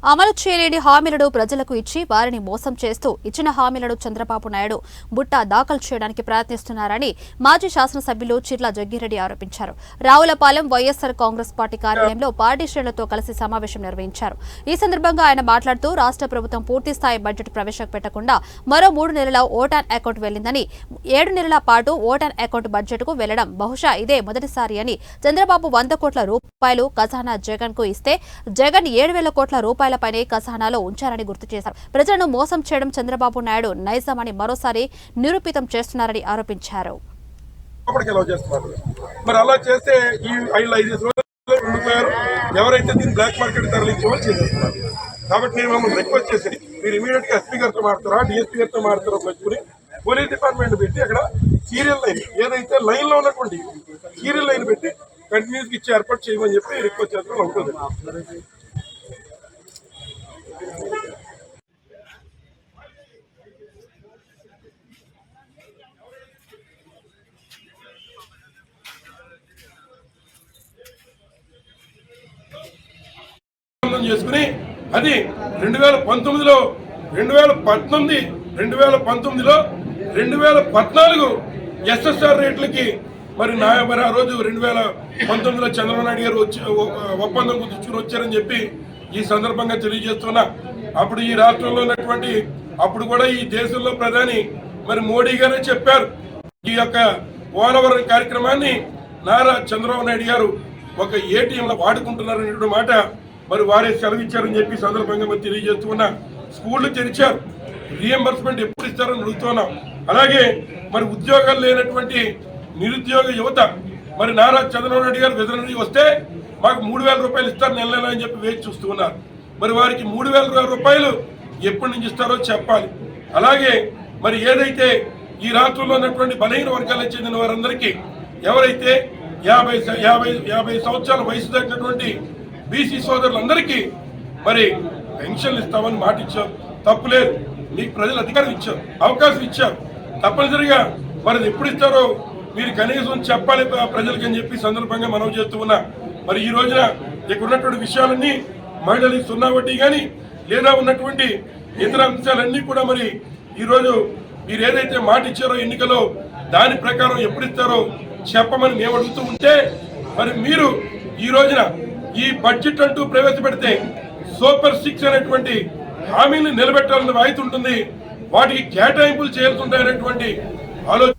అమలు చేయలేని హామీలను ప్రజలకు ఇచ్చి వారిని మోసం చేస్తూ ఇచ్చిన హామీలను చంద్రబాబు నాయుడు బుట్ట దాఖలు చేయడానికి ప్రయత్నిస్తున్నారని మాజీ శాసనసభ్యులు చిర్ల జగ్గిరెడ్డి ఆరోపించారు. రావులపాలెం వైఎస్సార్ కాంగ్రెస్ పార్టీ కార్యాలయంలో పార్టీ శ్రేణులతో కలిసి సమావేశం నిర్వహించారు. ఈ సందర్భంగా ఆయన మాట్లాడుతూ రాష్ట్ర ప్రభుత్వం పూర్తిస్థాయి బడ్జెట్ ప్రవేశపెట్టకుండా మరో 3 నెలల ఓటాన్ అకౌంట్ వెళ్లిందని, 7 నెలల పాటు ఓటాన్ అకౌంట్ బడ్జెట్ కు వెళ్లడం బహుశా ఇదే మొదటిసారి అని, చంద్రబాబు 100 కోట్ల రూపాయలు ఖజానా జగన్ కు ఇస్తే జగన్ 7,000 కోట్ల రూపాయలపైనే ఖజానాలో ఉంచారని గుర్తు చేశారు. ప్రజలను మోసం చేయడం చంద్రబాబు నాయుడు నైజమని మరోసారి నిరూపితం చేస్తున్నారని ఆరోపించారు. ఎవరైతే దీన్ని బ్లాక్ మార్కెట్ తరలించేవాళ్ళు చేసేస్తున్నారు. కాబట్టి నేను మమ్మల్ని రిక్వెస్ట్ చేసేది, మీరు ఇమీడియట్ గా ఎస్పీ గారితో మారుతారా, డిఎస్పీ గారితో మారుతారో పెట్టుకుని పోలీస్ డిపార్ట్మెంట్ పెట్టి అక్కడ సీరియల్ లైన్ ఏదైతే లైన్ లో ఉన్నటువంటి సీరియల్ లైన్ పెట్టి కంటిన్యూస్ ఇచ్చి ఏర్పాటు చేయమని చెప్పి రిక్వెస్ట్ చేస్తాం ఉంటుంది. చేసుకుని అది 2019లో 2019 2019లో 2014 ఎస్ఎస్ఆర్ రేట్లకి మరి ఆ రోజు 2019లో చంద్రబాబు నాయుడు గారు వచ్చి ఒప్పందం కుదుర్చుకుని వచ్చారని చెప్పి ఈ సందర్భంగా తెలియజేస్తున్నా. అప్పుడు ఈ రాష్ట్రంలో ఉన్నటువంటి అప్పుడు కూడా ఈ దేశంలో ప్రధాని మరి మోడీ గారే చెప్పారు, ఈ యొక్క పోలవరం కార్యక్రమాన్ని నారా చంద్రబాబు నాయుడు గారు ఒక ఏటీఎంలో వాడుకుంటున్నారనే మాట మరి వారే సెలవిచ్చారని చెప్పి సందర్భంగా మరి తెలియజేస్తున్నా. స్కూళ్లు తెరిచారు, రీఎంబర్స్మెంట్ ఎప్పుడు ఇస్తారని అడుగుతున్నాం. అలాగే మరి ఉద్యోగాలు లేనటువంటి నిరుద్యోగ యువత మరి నారా చంద్రబాబు నాయుడు గారు విజనరీ వస్తే మాకు 3,000 రూపాయలు ఇస్తారు నెల నెల అని చెప్పి వేచి చూస్తూ ఉన్నారు. మరి వారికి 3,000 రూపాయలు ఎప్పటి నుంచి ఇస్తారో చెప్పాలి. అలాగే మరి ఏదైతే ఈ రాష్ట్రంలో ఉన్నటువంటి బలహీన వర్గాలకు చెందిన వారందరికీ ఎవరైతే 50 సంవత్సరాల వయసు తగ్గినటువంటి బీసీ సోదరులందరికీ మరి పెన్షన్లు ఇస్తామని మాట ఇచ్చాం, తప్పులేదు. మీకు ప్రజలు అధికారం ఇచ్చారు, అవకాశం ఇచ్చారు, తప్పనిసరిగా మరి ఎప్పుడు ఇస్తారో మీరు కనీసం చెప్పాలి ప్రజలకి అని చెప్పి సందర్భంగా మనం చేస్తూ ఉన్నా. మరి ఈ రోజున ఇక్కడ ఉన్నటువంటి విషయాలన్నీ మహిళలకి 0 వడ్డీ కానీ లేదా ఉన్నటువంటి ఇతర అంశాలన్నీ కూడా మరి ఈరోజు మీరు ఏదైతే మాట ఇచ్చారో ఎన్నికలో దాని ప్రకారం ఎప్పుడు ఇస్తారో చెప్పమని మేము అడుగుతూ ఉంటే మరి మీరు ఈ రోజున ఈ బడ్జెట్ అంటూ ప్రవేశపెడితే సూపర్ 6 అనేటువంటి హామీని నిలబెట్టాలని వాయిదా ఉంటుంది, వాటికి కేటాయింపులు చేయాల్సి ఉంటాయనేటువంటి ఆలోచన